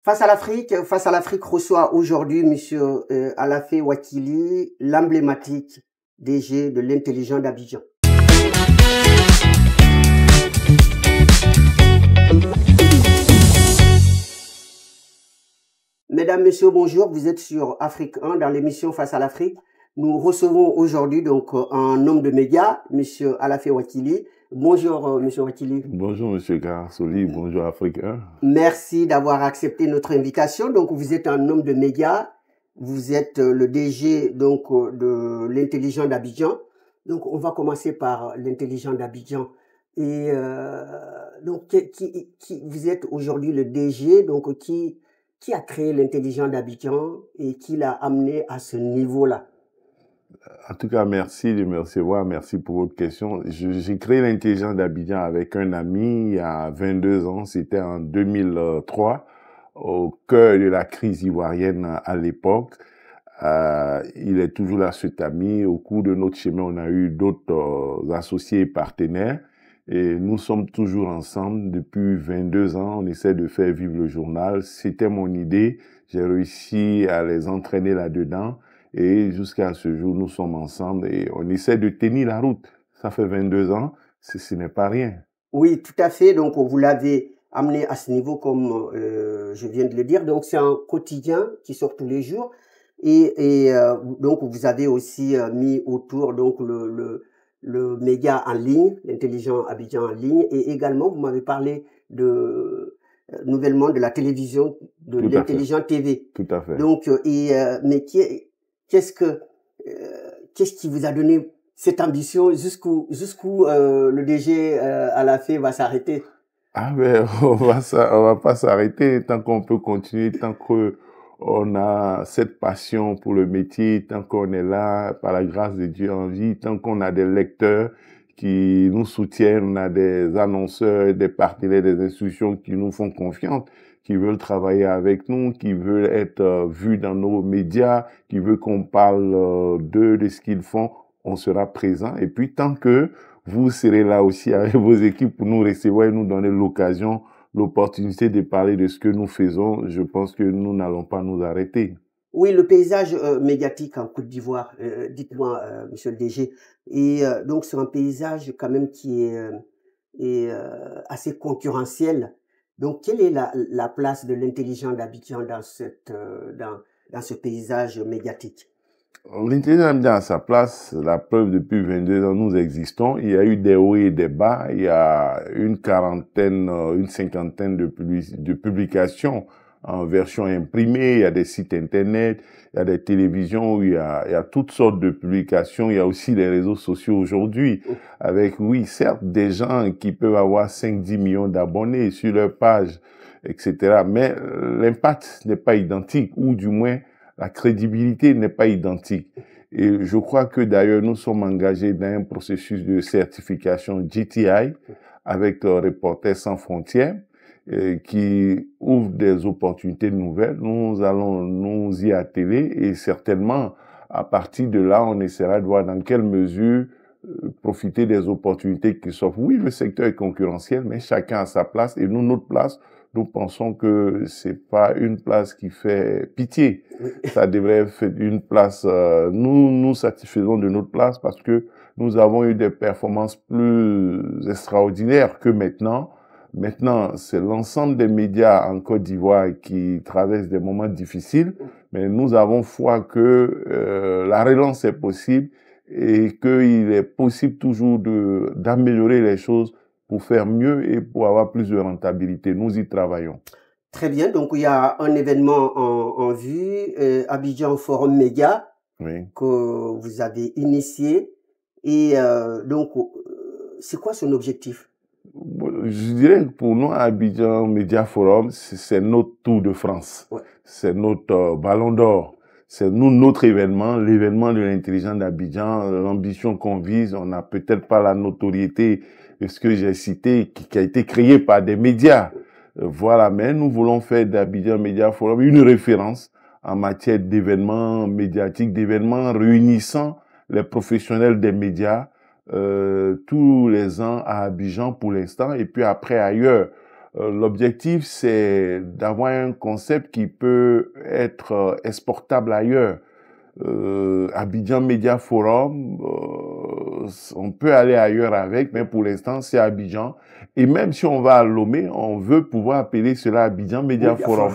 Face à l'Afrique reçoit aujourd'hui Monsieur Alafé Ouattili, l'emblématique DG de l'intelligent d'Abidjan. Mesdames, Messieurs, bonjour. Vous êtes sur Afrique 1 dans l'émission Face à l'Afrique. Nous recevons aujourd'hui donc un homme de médias, Monsieur Alafé Ouattili. Bonjour, Monsieur Ouattili. Bonjour, Monsieur Garasoli. Bonjour, Afrique 1. Merci d'avoir accepté notre invitation. Donc, vous êtes un homme de médias. Vous êtes le DG donc de l'intelligent d'Abidjan. Donc, on va commencer par l'intelligent d'Abidjan. Et donc, vous êtes aujourd'hui le DG. Donc, qui a créé l'intelligent d'Abidjan et qui l'a amené à ce niveau-là? En tout cas, merci de me recevoir. Merci pour votre question. J'ai créé l'intelligence d'Abidjan avec un ami il y a 22 ans. C'était en 2003, au cœur de la crise ivoirienne à l'époque. Il est toujours là, cet ami. Au cours de notre chemin, on a eu d'autres associés et partenaires. Et nous sommes toujours ensemble depuis 22 ans. On essaie de faire vivre le journal. C'était mon idée. J'ai réussi à les entraîner là-dedans. Et jusqu'à ce jour, nous sommes ensemble et on essaie de tenir la route. Ça fait 22 ans, ce n'est pas rien. Oui, tout à fait. Donc, vous l'avez amené à ce niveau, comme je viens de le dire. Donc, c'est un quotidien qui sort tous les jours. Et donc, vous avez aussi mis autour donc le média en ligne, l'intelligent Abidjan en ligne. Et également, vous m'avez parlé de nouvellement de la télévision, de l'intelligent TV. Tout à fait. Donc, mais qu'est-ce qui vous a donné cette ambition jusqu'où le DG Alafé va s'arrêter? Ah ben, on va pas s'arrêter tant qu'on peut continuer, tant qu'on a cette passion pour le métier, tant qu'on est là, par la grâce de Dieu en vie, tant qu'on a des lecteurs qui nous soutiennent, on a des annonceurs, des partenaires, des institutions qui nous font confiance, qui veulent travailler avec nous, qui veulent être vus dans nos médias, qui veulent qu'on parle d'eux, de ce qu'ils font, on sera présent. Et puis, tant que vous serez là aussi avec vos équipes pour nous recevoir et nous donner l'occasion, l'opportunité de parler de ce que nous faisons, je pense que nous n'allons pas nous arrêter. Oui, le paysage médiatique en Côte d'Ivoire, dites-moi, monsieur le DG, et donc c'est un paysage quand même qui est assez concurrentiel. Donc, quelle est la place de l'intelligent d'Abidjan dans dans ce paysage médiatique? L'intelligence d'Abidjan a sa place, la preuve depuis 22 ans, nous existons. Il y a eu des hauts et des bas, il y a une cinquantaine de publications en version imprimée, il y a des sites internet, il y a des télévisions, il y a toutes sortes de publications, il y a aussi les réseaux sociaux aujourd'hui, avec, oui, certes, des gens qui peuvent avoir 5-10 millions d'abonnés sur leur page, etc. Mais l'impact n'est pas identique, ou du moins, la crédibilité n'est pas identique. Et je crois que d'ailleurs, nous sommes engagés dans un processus de certification GTI avec Reporters sans frontières qui ouvre des opportunités nouvelles. Nous allons nous y atteler et certainement, à partir de là, on essaiera de voir dans quelle mesure profiter des opportunités qui s'offrent. Oui, le secteur est concurrentiel, mais chacun a sa place et nous, notre place, nous pensons que c'est pas une place qui fait pitié. Ça devrait être une place, nous nous satisfaisons de notre place parce que nous avons eu des performances plus extraordinaires que maintenant. Maintenant, c'est l'ensemble des médias en Côte d'Ivoire qui traversent des moments difficiles, mais nous avons foi que la relance est possible et qu'il est possible toujours d'améliorer les choses pour faire mieux et pour avoir plus de rentabilité. Nous y travaillons. Très bien, donc il y a un événement en vue, Abidjan Forum Média, oui, que vous avez initié. Et donc, c'est quoi son objectif? Je dirais que pour nous, Abidjan Media Forum, c'est notre Tour de France. Ouais. C'est notre Ballon d'Or. C'est notre événement, l'événement de l'intelligence d'Abidjan, l'ambition qu'on vise. On n'a peut-être pas la notoriété de ce que j'ai cité, qui a été créé par des médias. Voilà, mais nous voulons faire d'Abidjan Media Forum une référence en matière d'événements médiatiques, d'événements réunissant les professionnels des médias tous les ans à Abidjan pour l'instant, et puis après ailleurs. L'objectif, c'est d'avoir un concept qui peut être exportable ailleurs. Abidjan Media Forum, on peut aller ailleurs avec, mais pour l'instant, c'est Abidjan. Et même si on va à Lomé, on veut pouvoir appeler cela Abidjan Media Forum.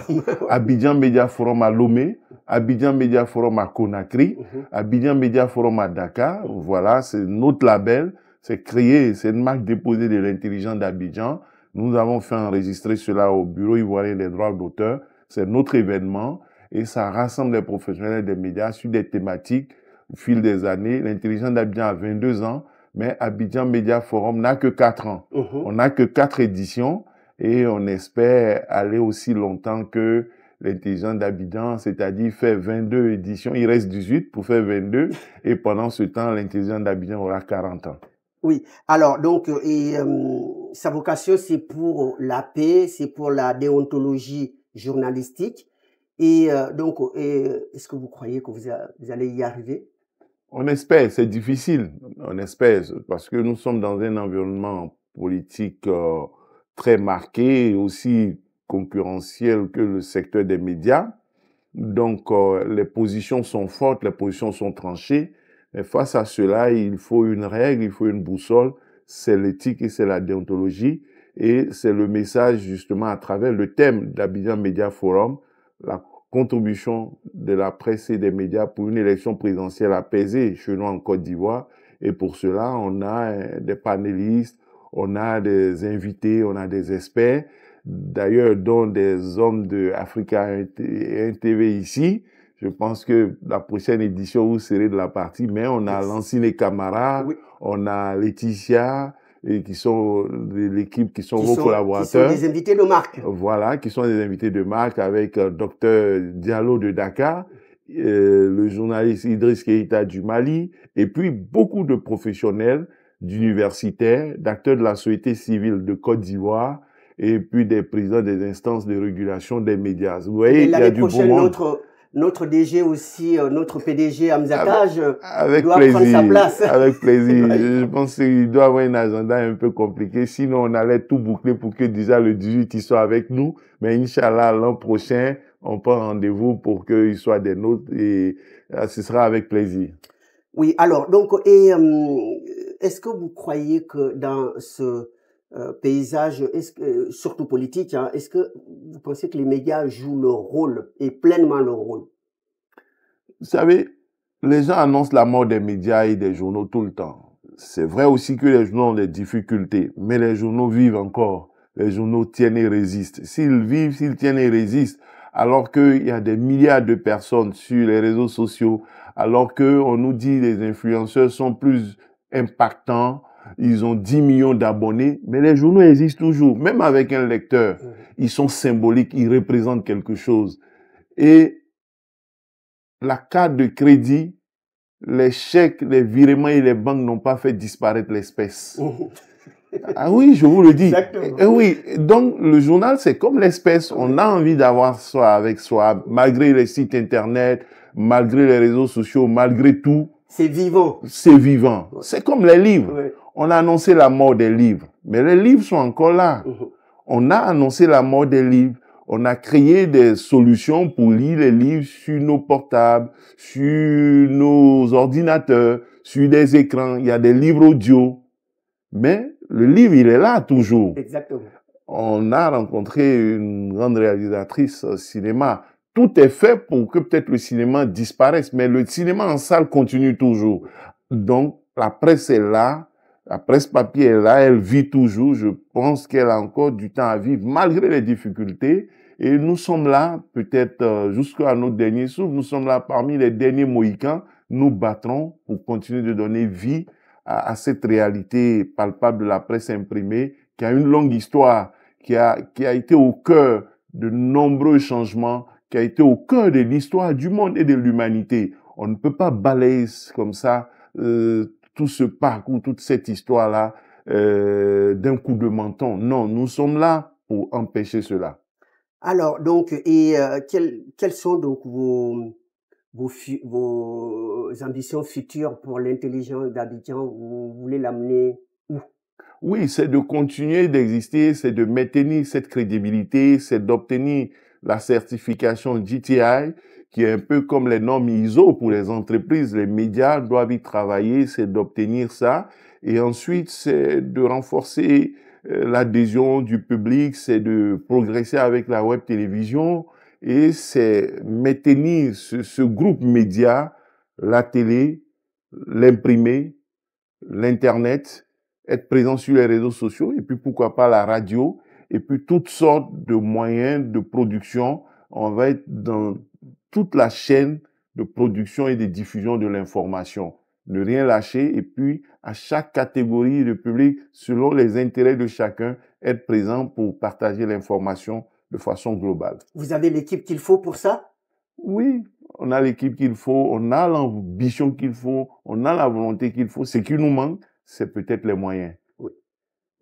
Abidjan Media Forum à Lomé, Abidjan Media Forum à Conakry, Abidjan Media Forum à Dakar. Voilà, c'est notre label. C'est créé, c'est une marque déposée de l'intelligence d'Abidjan. Nous avons fait enregistrer cela au Bureau ivoirien des droits d'auteur. C'est notre événement. Et ça rassemble les professionnels des médias sur des thématiques au fil des années. L'intelligence d'Abidjan a 22 ans, mais Abidjan Media Forum n'a que 4 ans. On n'a que 4 éditions et on espère aller aussi longtemps que l'intelligence d'Abidjan, c'est-à-dire faire 22 éditions. Il reste 18 pour faire 22 et pendant ce temps, l'intelligence d'Abidjan aura 40 ans. Oui, alors donc, sa vocation, c'est pour la paix, c'est pour la déontologie journalistique. Et donc, est-ce que vous croyez que vous allez y arriver? On espère, c'est difficile, on espère, parce que nous sommes dans un environnement politique très marqué et aussi concurrentiel que le secteur des médias. Donc, les positions sont fortes, les positions sont tranchées. Mais face à cela, il faut une règle, il faut une boussole. C'est l'éthique et c'est la déontologie. Et c'est le message, justement, à travers le thème d'Abidjan Media Forum, la contribution de la presse et des médias pour une élection présidentielle apaisée chez nous en Côte d'Ivoire. Et pour cela, on a des panélistes, on a des invités, on a des experts, d'ailleurs, dont des hommes de Africa TV ici. Je pense que la prochaine édition, vous serez de la partie, mais on a Lancine Camara, on a Laetitia, et qui sont de l'équipe, qui sont vos collaborateurs. Qui sont des invités de marque. Voilà, qui sont des invités de marque avec Dr Diallo de Dakar, le journaliste Idriss Keita du Mali, et puis beaucoup de professionnels, d'universitaires, d'acteurs de la société civile de Côte d'Ivoire, et puis des présidents des instances de régulation des médias. Vous voyez, il y a du beau monde. Notre DG aussi, notre PDG Hamza Kaj doit prendre sa place. Avec plaisir. Je pense qu'il doit avoir un agenda un peu compliqué. Sinon, on allait tout boucler pour que déjà le 18, il soit avec nous. Mais Inch'Allah, l'an prochain, on prend rendez-vous pour qu'il soit des nôtres et ce sera avec plaisir. Oui, alors, donc, est-ce que vous croyez que dans ce paysage, surtout politique, hein, est-ce que vous pensez que les médias jouent leur rôle et pleinement leur rôle? Vous savez, les gens annoncent la mort des médias et des journaux tout le temps. C'est vrai aussi que les journaux ont des difficultés, mais les journaux vivent encore. Les journaux tiennent et résistent. S'ils vivent, s'ils tiennent et résistent, alors qu'il y a des milliards de personnes sur les réseaux sociaux, alors qu'on nous dit que les influenceurs sont plus impactants, ils ont 10 millions d'abonnés, mais les journaux existent toujours. Même avec un lecteur, ils sont symboliques, ils représentent quelque chose. Et la carte de crédit, les chèques, les virements et les banques n'ont pas fait disparaître l'espèce. Ah oui, je vous le dis. Exactement. Et oui, donc le journal, c'est comme l'espèce. On a envie d'avoir soi avec soi, malgré les sites internet, malgré les réseaux sociaux, malgré tout. C'est vivant. C'est vivant. C'est comme les livres. On a annoncé la mort des livres, mais les livres sont encore là. On a annoncé la mort des livres. On a créé des solutions pour lire les livres sur nos portables, sur nos ordinateurs, sur des écrans. Il y a des livres audio. Mais le livre, il est là toujours. Exactement. On a rencontré une grande réalisatrice cinéma. Tout est fait pour que peut-être le cinéma disparaisse, mais le cinéma en salle continue toujours. Donc, la presse est là. La presse papier est là, elle vit toujours. Je pense qu'elle a encore du temps à vivre malgré les difficultés. Et nous sommes là, peut-être jusqu'à notre dernier souffle, nous sommes là parmi les derniers Mohicans. Nous battrons pour continuer de donner vie à cette réalité palpable de la presse imprimée qui a une longue histoire, qui a été au cœur de nombreux changements, qui a été au cœur de l'histoire du monde et de l'humanité. On ne peut pas balayer comme ça tout ce parcours, toute cette histoire-là d'un coup de menton. Non, nous sommes là pour empêcher cela. Alors, donc, et quelles sont donc vos ambitions futures pour l'intelligence d'Abidjan? Vous voulez l'amener où? Oui, c'est de continuer d'exister, c'est de maintenir cette crédibilité, c'est d'obtenir la certification GTI, qui est un peu comme les normes ISO pour les entreprises. Les médias doivent y travailler, c'est d'obtenir ça. Et ensuite, c'est de renforcer l'adhésion du public, c'est de progresser avec la web télévision et c'est maintenir ce groupe média, la télé, l'imprimé, l'Internet, être présent sur les réseaux sociaux et puis pourquoi pas la radio et puis toutes sortes de moyens de production. On va être dans toute la chaîne de production et de diffusion de l'information. Ne rien lâcher et puis à chaque catégorie de public, selon les intérêts de chacun, être présent pour partager l'information de façon globale. Vous avez l'équipe qu'il faut pour ça? Oui, on a l'équipe qu'il faut, on a l'ambition qu'il faut, on a la volonté qu'il faut. Ce qui nous manque, c'est peut-être les moyens. Oui.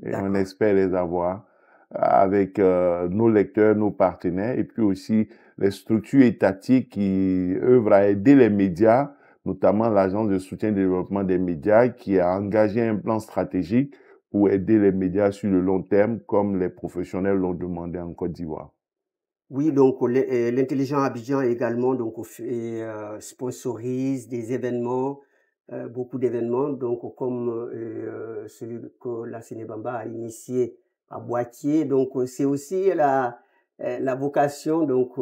Et on espère les avoir avec nos lecteurs, nos partenaires, et puis aussi les structures étatiques qui œuvrent à aider les médias, notamment l'Agence de soutien et de développement des médias, qui a engagé un plan stratégique pour aider les médias sur le long terme, comme les professionnels l'ont demandé en Côte d'Ivoire. Oui, donc l'intelligent Abidjan également donc sponsorise des événements, beaucoup d'événements, donc comme celui que la Sénébamba a initié à Boaké. Donc c'est aussi la vocation donc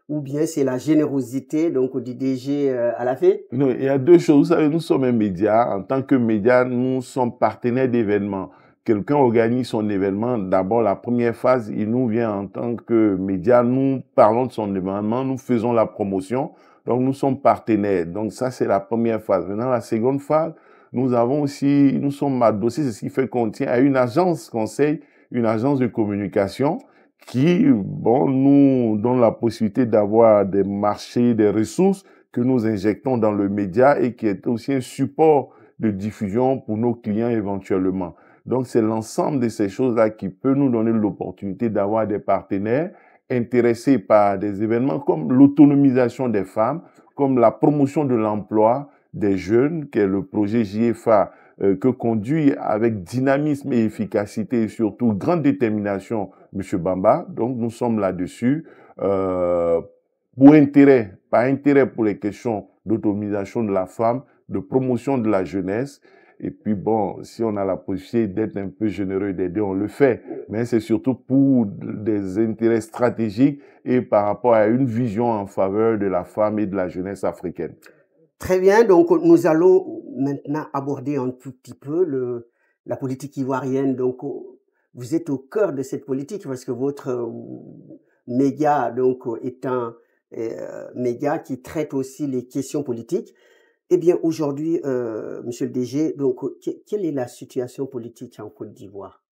ou bien c'est la générosité donc du DG à la fée. Non, il y a deux choses. Vous savez, nous sommes un média. En tant que média, nous sommes partenaires d'événements. Quelqu'un organise son événement. D'abord, la première phase, il nous vient en tant que média. Nous parlons de son événement. Nous faisons la promotion. Donc, nous sommes partenaires. Donc, ça, c'est la première phase. Maintenant, la seconde phase, nous sommes adossés, c'est ce qui fait qu'on tient à une agence conseil, une agence de communication qui, bon, nous donne la possibilité d'avoir des marchés, des ressources que nous injectons dans le média et qui est aussi un support de diffusion pour nos clients éventuellement. Donc, c'est l'ensemble de ces choses-là qui peut nous donner l'opportunité d'avoir des partenaires intéressés par des événements comme l'autonomisation des femmes, comme la promotion de l'emploi des jeunes, qui est le projet JFA que conduit avec dynamisme et efficacité et surtout grande détermination M. Bamba. Donc, nous sommes là-dessus. Pour intérêt, par intérêt pour les questions d'autonomisation de la femme, de promotion de la jeunesse. Et puis bon, si on a la possibilité d'être un peu généreux et d'aider, on le fait. Mais c'est surtout pour des intérêts stratégiques et par rapport à une vision en faveur de la femme et de la jeunesse africaine. Très bien, donc nous allons maintenant aborder un tout petit peu la politique ivoirienne. Donc vous êtes au cœur de cette politique parce que votre média donc est un média qui traite aussi les questions politiques. Eh bien, aujourd'hui, Monsieur le DG, donc, quelle est la situation politique en Côte d'Ivoire?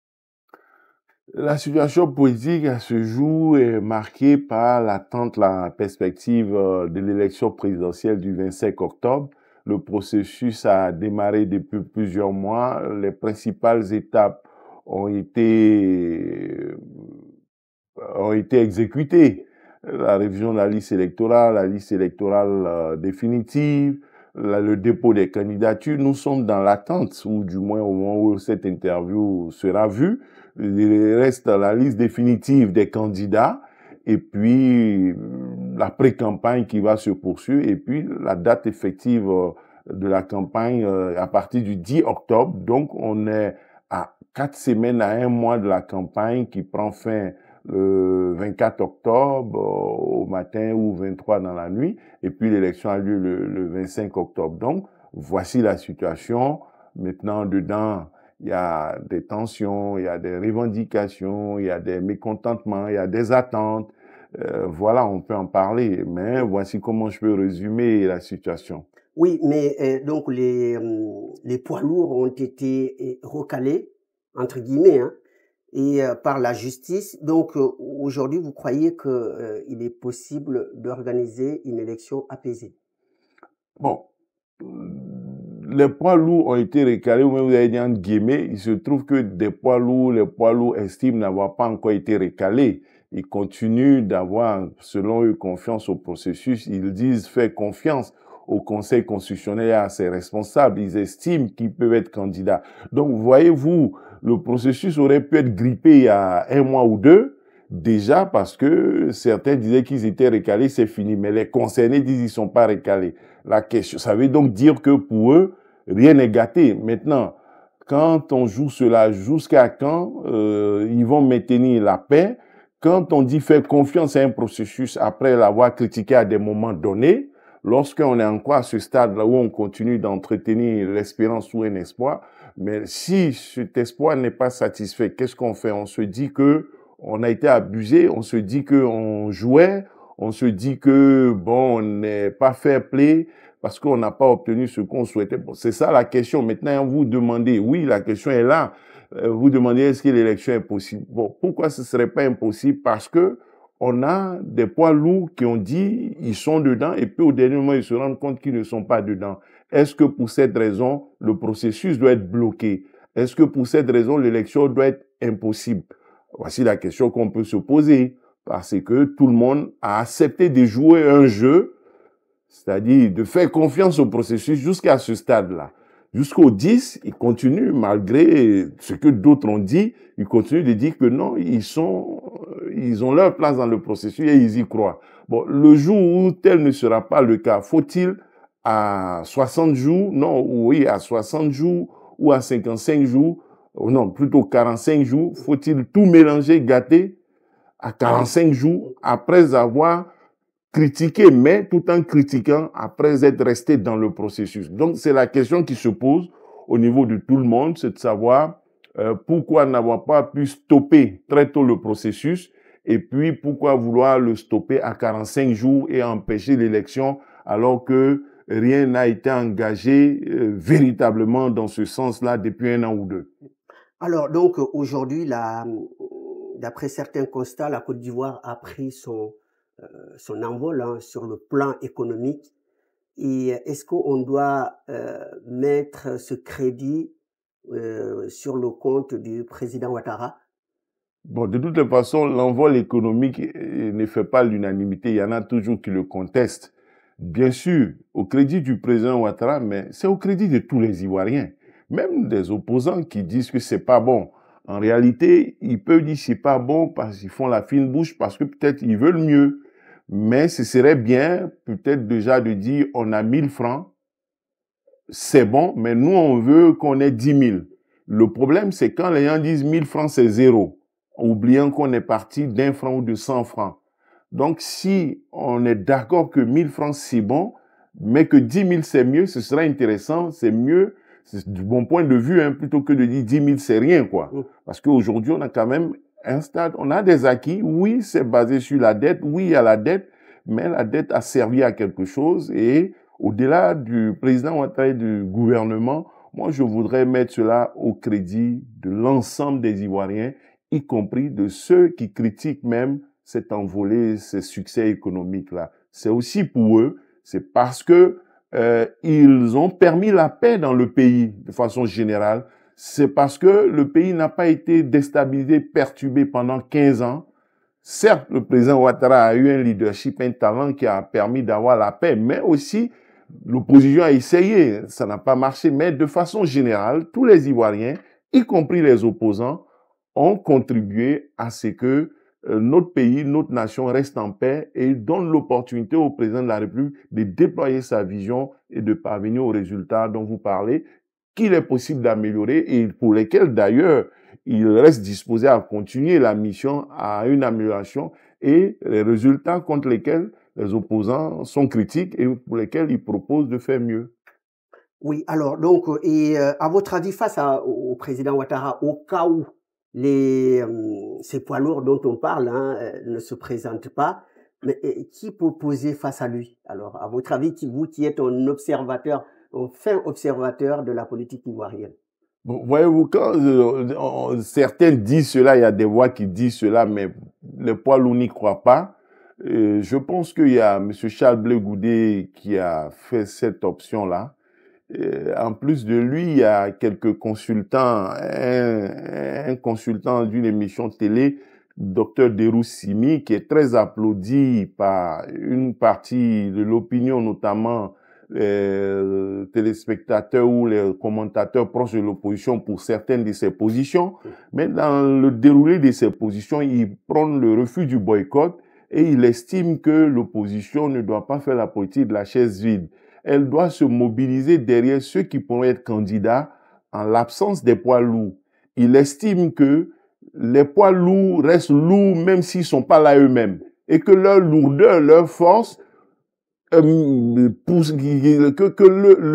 La situation politique à ce jour est marquée par l'attente, la perspective de l'élection présidentielle du 25 octobre. Le processus a démarré depuis plusieurs mois. Les principales étapes ont été exécutées. La révision de la liste électorale définitive, le dépôt des candidatures. Nous sommes dans l'attente, ou du moins au moment où cette interview sera vue. Il reste la liste définitive des candidats et puis la pré-campagne qui va se poursuivre et puis la date effective de la campagne à partir du 10 octobre. Donc, on est à 4 semaines, à 1 mois de la campagne qui prend fin le 24 octobre au matin ou 23 dans la nuit. Et puis, l'élection a lieu le 25 octobre. Donc, voici la situation. Maintenant, dedans, il y a des tensions, il y a des revendications, il y a des mécontentements, il y a des attentes. Voilà, on peut en parler, mais voici comment je peux résumer la situation. Oui, mais donc les poids lourds ont été recalés, entre guillemets, hein, et par la justice. Donc aujourd'hui, vous croyez qu'il est possible d'organiser une élection apaisée? Bon, les poids lourds ont été recalés, ou même vous avez dit entre guillemets, il se trouve que les poids lourds estiment n'avoir pas encore été recalés. Ils continuent d'avoir, selon eux, confiance au processus. Ils disent faire confiance au Conseil constitutionnel et à ses responsables. Ils estiment qu'ils peuvent être candidats. Donc, voyez-vous, le processus aurait pu être grippé il y a 1 mois ou 2, déjà parce que certains disaient qu'ils étaient recalés, c'est fini. Mais les concernés disent qu'ils ne sont pas recalés. La question, ça veut donc dire que pour eux, rien n'est gâté. Maintenant, quand on joue cela, jusqu'à quand ils vont maintenir la paix? Quand on dit faire confiance à un processus après l'avoir critiqué à des moments donnés, lorsqu'on est encore à ce stade-là où on continue d'entretenir l'espérance ou un espoir, mais si cet espoir n'est pas satisfait, qu'est-ce qu'on fait? On se dit que on a été abusé, on se dit qu'on jouait, on se dit que bon, on n'est pas fair play parce qu'on n'a pas obtenu ce qu'on souhaitait. Bon, c'est ça la question. Maintenant, vous demandez, oui, la question est là. Vous demandez est-ce que l'élection est possible? Bon, pourquoi ce serait pas impossible? Parce que on a des poids lourds qui ont dit ils sont dedans et puis au dernier moment ils se rendent compte qu'ils ne sont pas dedans. Est-ce que pour cette raison le processus doit être bloqué? Est-ce que pour cette raison l'élection doit être impossible? Voici la question qu'on peut se poser parce que tout le monde a accepté de jouer un jeu, c'est-à-dire de faire confiance au processus jusqu'à ce stade-là. Jusqu'au 10, ils continuent, malgré ce que d'autres ont dit, ils continuent de dire que non, ils ont leur place dans le processus et ils y croient. Bon, le jour où tel ne sera pas le cas, faut-il à 60 jours, non, oui, à 60 jours ou à 55 jours, non, plutôt 45 jours, faut-il tout mélanger, gâter à 45 jours après avoir critiquer, mais tout en critiquant après être resté dans le processus. Donc, c'est la question qui se pose au niveau de tout le monde, c'est de savoir pourquoi n'avoir pas pu stopper très tôt le processus et puis pourquoi vouloir le stopper à 45 jours et empêcher l'élection alors que rien n'a été engagé véritablement dans ce sens-là depuis 1 an ou 2. Alors, donc, aujourd'hui, d'après certains constats, la Côte d'Ivoire a pris son envol sur le plan économique. Et est-ce qu'on doit mettre ce crédit sur le compte du président Ouattara? Bon, de toute façon, l'envol économique ne fait pas l'unanimité. Il y en a toujours qui le contestent. Bien sûr, au crédit du président Ouattara, mais c'est au crédit de tous les Ivoiriens. Même des opposants qui disent que c'est pas bon. En réalité, ils peuvent dire c'est pas bon parce qu'ils font la fine bouche, parce que peut-être ils veulent mieux. Mais ce serait bien, peut-être déjà de dire on a 1000 francs, c'est bon, mais nous on veut qu'on ait 10 000. Le problème, c'est quand les gens disent 1000 francs, c'est zéro, oubliant qu'on est parti d'1 franc ou de 100 francs. Donc, si on est d'accord que 1000 francs, c'est bon, mais que 10 000, c'est mieux, ce sera intéressant, c'est mieux, c'est du bon point de vue, plutôt que de dire 10 000, c'est rien, quoi. Parce qu'aujourd'hui, on a quand même un stade, on a des acquis, oui, c'est basé sur la dette, oui, il y a la dette, mais la dette a servi à quelque chose et au-delà du président Ouattara et du gouvernement, moi, je voudrais mettre cela au crédit de l'ensemble des Ivoiriens, y compris de ceux qui critiquent même cet envolé, ces succès économiques-là. C'est aussi pour eux, c'est parce que ils ont permis la paix dans le pays de façon générale. C'est parce que le pays n'a pas été déstabilisé, perturbé pendant 15 ans. Certes, le président Ouattara a eu un leadership, un talent qui a permis d'avoir la paix, mais aussi l'opposition a essayé, ça n'a pas marché, mais de façon générale, tous les Ivoiriens, y compris les opposants, ont contribué à ce que notre pays, notre nation reste en paix et donne l'opportunité au président de la République de déployer sa vision et de parvenir aux résultats dont vous parlez, qu'il est possible d'améliorer et pour lesquels d'ailleurs il reste disposé à continuer la mission à une amélioration et les résultats contre lesquels les opposants sont critiques et pour lesquels ils proposent de faire mieux. Oui, alors donc, et à votre avis, face au président Ouattara, au cas où ces poids lourds dont on parle ne se présentent pas, mais qui peut poser face à lui? Alors, à votre avis, vous qui êtes un observateur, un fin observateur de la politique ivoirienne. Bon, voyez-vous, quand certains disent cela, il y a des voix qui disent cela, mais les poids lourds n'y croient pas. Je pense qu'il y a M. Charles Blé Goudé qui a fait cette option-là. En plus de lui, il y a quelques consultants, un consultant d'une émission télé, Dr Derou Simi, qui est très applaudi par une partie de l'opinion, notamment les téléspectateurs ou les commentateurs proches de l'opposition pour certaines de ses positions, mais dans le déroulé de ses positions, il prend le refus du boycott et il estime que l'opposition ne doit pas faire la politique de la chaise vide. Elle doit se mobiliser derrière ceux qui pourraient être candidats en l'absence des poids lourds. Il estime que les poids lourds restent lourds même s'ils ne sont pas là eux-mêmes et que leur lourdeur, leur force, que le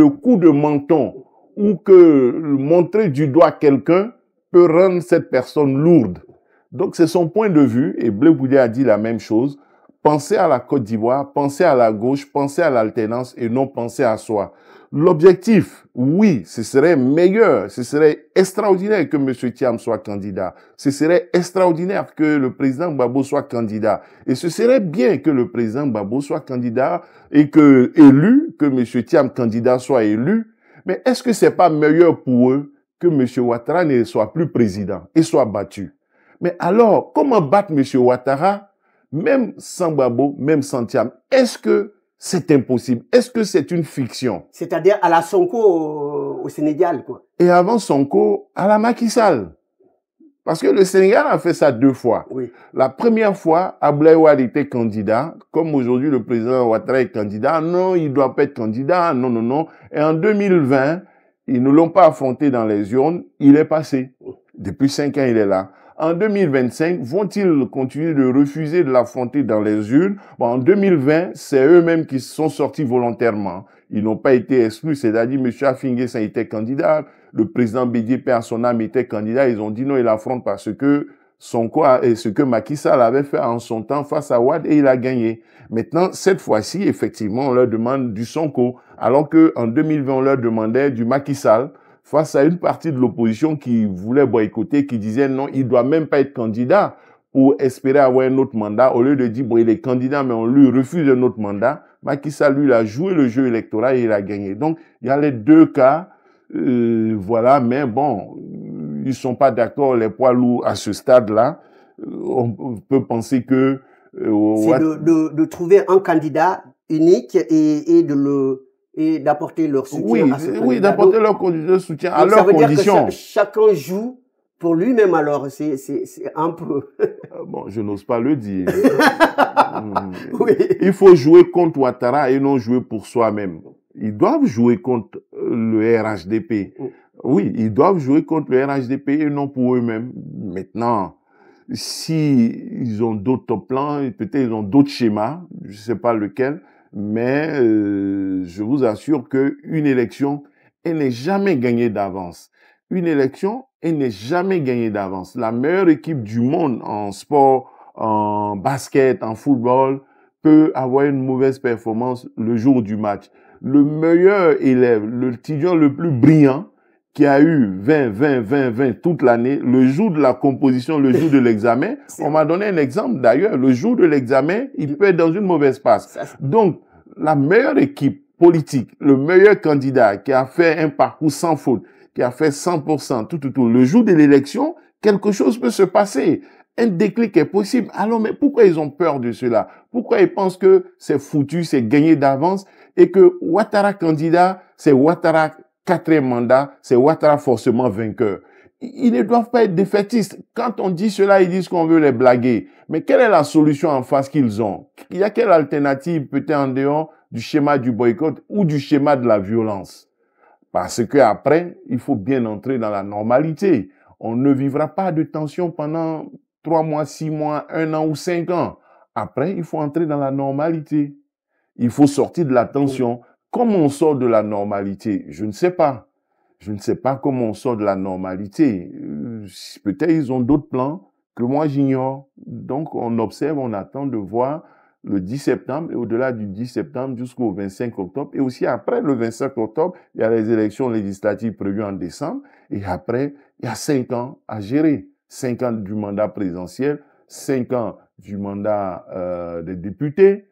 coup de menton ou que montrer du doigt quelqu'un peut rendre cette personne lourde. Donc c'est son point de vue et Blé Boudié a dit la même chose. Pensez à la Côte d'Ivoire, pensez à la gauche, pensez à l'alternance et non pensez à soi. L'objectif, oui, ce serait meilleur, ce serait extraordinaire que M. Thiam soit candidat. Ce serait extraordinaire que le président Gbagbo soit candidat. Et ce serait bien que le président Gbagbo soit candidat et que M. Thiam candidat soit élu. Mais est-ce que c'est pas meilleur pour eux que M. Ouattara ne soit plus président et soit battu? Mais alors, comment battre M. Ouattara, même sans Gbagbo, même sans Thiam? Est-ce que c'est impossible? Est-ce que c'est une fiction? C'est-à-dire à la Sonko au Sénégal, quoi. Et avant Sonko, à la Macky Sall. Parce que le Sénégal a fait ça 2 fois. Oui. La première fois, Abdoulaye Wade était candidat. Comme aujourd'hui, le président Ouattara est candidat. Non, il ne doit pas être candidat. Non, non, non. Et en 2020, ils ne l'ont pas affronté dans les urnes. Il est passé. Depuis 5 ans, il est là. En 2025, vont-ils continuer de refuser de l'affronter dans les urnes? Bon, en 2020, c'est eux-mêmes qui sont sortis volontairement. Ils n'ont pas été exclus. C'est-à-dire, M. Afinguessan était candidat. Le président Bédié Père son âme était candidat. Ils ont dit non, il affronte parce que Sonko et ce que Macky Sall avait fait en son temps face à Wade et il a gagné. Maintenant, cette fois-ci, effectivement, on leur demande du Sonko. Alors qu'en 2020, on leur demandait du Macky Sall face à une partie de l'opposition qui voulait boycotter, qui disait non, il doit même pas être candidat pour espérer avoir un autre mandat. Au lieu de dire, bon, il est candidat, mais on lui refuse un autre mandat. Macky Sall, lui, il a joué le jeu électoral et il a gagné. Donc, il y a les 2 cas. Voilà, mais bon, ils sont pas d'accord, les poids lourds à ce stade-là. On peut penser que... c'est de trouver un candidat unique et d'apporter leur soutien à ce candidat. Oui, d'apporter leur soutien à leur condition. Ça veut dire que chacun joue pour lui-même, alors c'est un peu... Bon, je n'ose pas le dire. Oui. Il faut jouer contre Ouattara et non jouer pour soi-même. Ils doivent jouer contre le RHDP. Oui, ils doivent jouer contre le RHDP et non pour eux-mêmes. Maintenant, si ils ont d'autres plans, peut-être ils ont d'autres schémas, je ne sais pas lequel, mais je vous assure qu'une élection, elle n'est jamais gagnée d'avance. Une élection, elle n'est jamais gagnée d'avance. La meilleure équipe du monde en sport, en basket, en football, peut avoir une mauvaise performance le jour du match. Le meilleur élève, le étudiant le plus brillant, qui a eu 20 toute l'année, le jour de la composition, le jour de l'examen, on m'a donné un exemple d'ailleurs, le jour de l'examen, il peut être dans une mauvaise passe. Donc, la meilleure équipe politique, le meilleur candidat qui a fait un parcours sans faute, qui a fait 100%, tout, le jour de l'élection, quelque chose peut se passer. Un déclic est possible. Alors, mais pourquoi ils ont peur de cela? Pourquoi ils pensent que c'est foutu, c'est gagné d'avance et que Ouattara candidat, c'est Ouattara 4e mandat, c'est Ouattara forcément vainqueur? Ils ne doivent pas être défaitistes. Quand on dit cela, ils disent qu'on veut les blaguer. Mais quelle est la solution en face qu'ils ont? Il y a quelle alternative peut-être en dehors du schéma du boycott ou du schéma de la violence? Parce que après, il faut bien entrer dans la normalité. On ne vivra pas de tension pendant 3 mois, 6 mois, 1 an ou 5 ans. Après, il faut entrer dans la normalité. Il faut sortir de la tension. Comment on sort de la normalité? Je ne sais pas. Je ne sais pas comment on sort de la normalité. Peut-être ils ont d'autres plans que moi j'ignore. Donc on observe, on attend de voir le 10 septembre et au-delà du 10 septembre jusqu'au 25 octobre. Et aussi après le 25 octobre, il y a les élections législatives prévues en décembre. Et après, il y a 5 ans à gérer. 5 ans du mandat présidentiel, 5 ans du mandat des députés.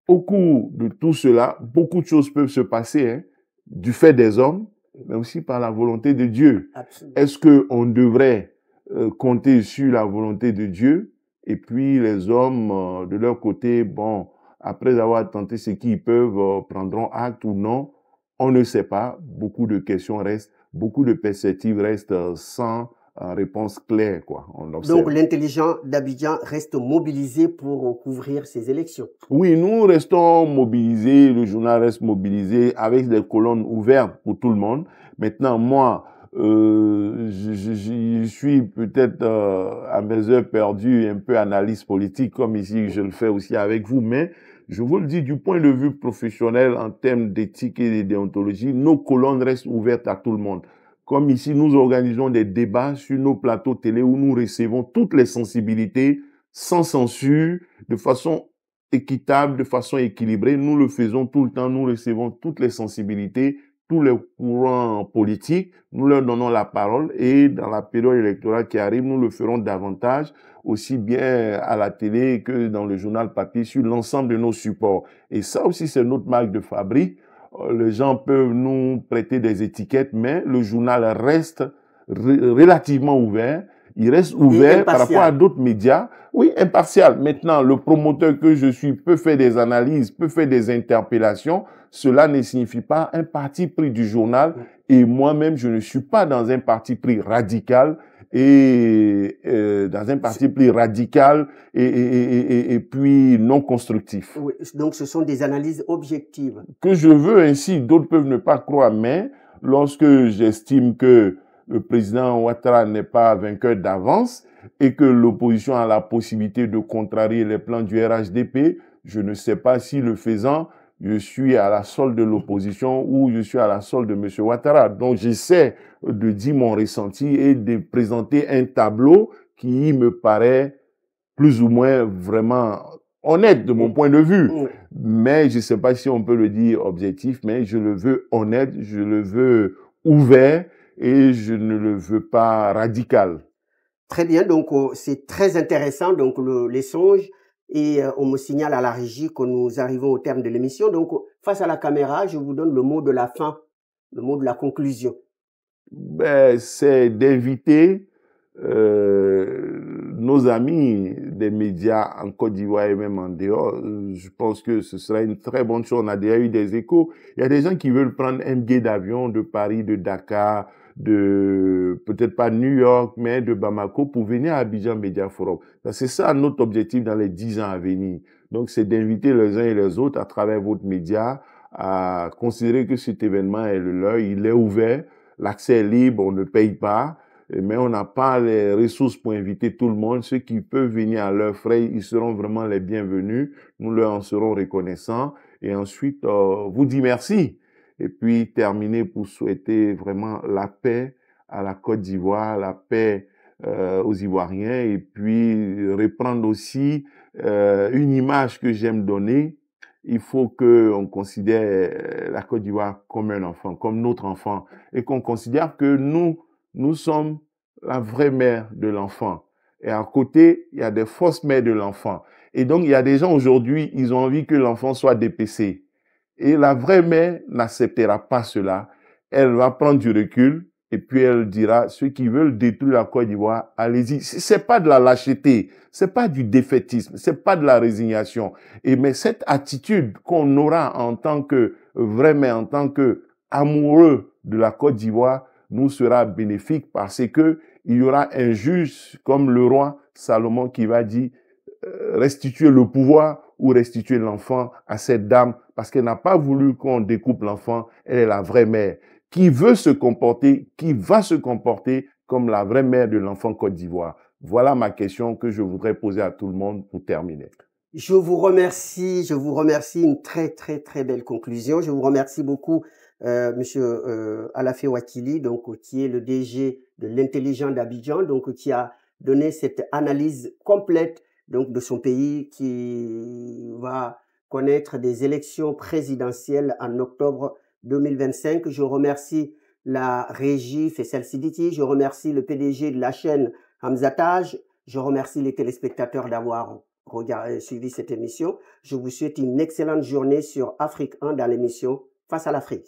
Au cours de tout cela, beaucoup de choses peuvent se passer, hein, du fait des hommes, mais aussi par la volonté de Dieu. Est-ce qu'on devrait compter sur la volonté de Dieu et puis les hommes, de leur côté, bon, après avoir tenté ce qu'ils peuvent, prendront acte ou non. On ne sait pas. Beaucoup de questions restent, beaucoup de perspectives restent sans réponse claire, quoi. On observe. Donc l'intelligent d'Abidjan reste mobilisé pour couvrir ces élections. Oui, nous restons mobilisés, le journal reste mobilisé avec des colonnes ouvertes pour tout le monde. Maintenant, moi, je suis peut-être à mes heures perdues un peu analyste politique, comme ici je le fais aussi avec vous, mais je vous le dis, du point de vue professionnel, en termes d'éthique et de déontologie, nos colonnes restent ouvertes à tout le monde. Comme ici, nous organisons des débats sur nos plateaux télé où nous recevons toutes les sensibilités, sans censure, de façon équitable, de façon équilibrée. Nous le faisons tout le temps, nous recevons toutes les sensibilités, tous les courants politiques, nous leur donnons la parole et dans la période électorale qui arrive, nous le ferons davantage, aussi bien à la télé que dans le journal papier, sur l'ensemble de nos supports. Et ça aussi, c'est notre marque de fabrique. Les gens peuvent nous prêter des étiquettes, mais le journal reste relativement ouvert. Il reste ouvert par rapport à d'autres médias. Oui, impartial. Maintenant, le promoteur que je suis peut faire des analyses, peut faire des interpellations. Cela ne signifie pas un parti pris du journal. Et moi-même, je ne suis pas dans un parti pris radical et puis non constructif. Oui, donc ce sont des analyses objectives. Que je veux ainsi, d'autres peuvent ne pas croire, mais lorsque j'estime que le président Ouattara n'est pas vainqueur d'avance et que l'opposition a la possibilité de contrarier les plans du RHDP, je ne sais pas si le faisant, je suis à la solde de l'opposition ou je suis à la solde de M. Ouattara. Donc j'essaie de dire mon ressenti et de présenter un tableau qui me paraît plus ou moins vraiment honnête de mon point de vue. Mais je ne sais pas si on peut le dire objectif, mais je le veux honnête, je le veux ouvert et je ne le veux pas radical. Très bien, donc c'est très intéressant, donc les songes, et on me signale à la régie que nous arrivons au terme de l'émission. Donc face à la caméra, je vous donne le mot de la fin, le mot de la conclusion. Ben, c'est d'inviter nos amis des médias en Côte d'Ivoire et même en dehors. Je pense que ce serait une très bonne chose. On a déjà eu des échos. Il y a des gens qui veulent prendre un billet d'avion de Paris, de Dakar, de peut-être pas New York, mais de Bamako pour venir à Abidjan Media Forum. C'est ça notre objectif dans les 10 ans à venir. Donc, c'est d'inviter les uns et les autres à travers votre média à considérer que cet événement est le leur. Il est ouvert. L'accès est libre, on ne paye pas, mais on n'a pas les ressources pour inviter tout le monde. Ceux qui peuvent venir à leurs frais, ils seront vraiment les bienvenus. Nous leur en serons reconnaissants. Et ensuite, vous dire merci. Et puis, terminer pour souhaiter vraiment la paix à la Côte d'Ivoire, la paix aux Ivoiriens. Et puis, reprendre aussi une image que j'aime donner. Il faut qu'on considère la Côte d'Ivoire comme un enfant, comme notre enfant, et qu'on considère que nous sommes la vraie mère de l'enfant. Et à côté, il y a des fausses mères de l'enfant. Et donc, il y a des gens aujourd'hui, ils ont envie que l'enfant soit dépécé. Et la vraie mère n'acceptera pas cela. Elle va prendre du recul et puis elle dira, ceux qui veulent détruire la Côte d'Ivoire, allez-y. C'est pas de la lâcheté, c'est pas du défaitisme, c'est pas de la résignation. Mais cette attitude qu'on aura en tant que vrai mère, en tant que amoureux de la Côte d'Ivoire, nous sera bénéfique parce que il y aura un juge comme le roi Salomon qui va dire restituer le pouvoir ou restituer l'enfant à cette dame parce qu'elle n'a pas voulu qu'on découpe l'enfant. Elle est la vraie mère qui veut se comporter, qui va se comporter comme la vraie mère de l'enfant Côte d'Ivoire. Voilà ma question que je voudrais poser à tout le monde pour terminer. Je vous remercie, une très belle conclusion. Je vous remercie beaucoup, Monsieur Alafé Ouattili, donc qui est le DG de l'intelligent d'Abidjan, donc qui a donné cette analyse complète donc de son pays qui va connaître des élections présidentielles en octobre 2025. Je remercie la régie Faisal Siditi, je remercie le PDG de la chaîne Hamza Taj, je remercie les téléspectateurs d'avoir suivi cette émission. Je vous souhaite une excellente journée sur Afrique 1 dans l'émission Face à l'Afrique.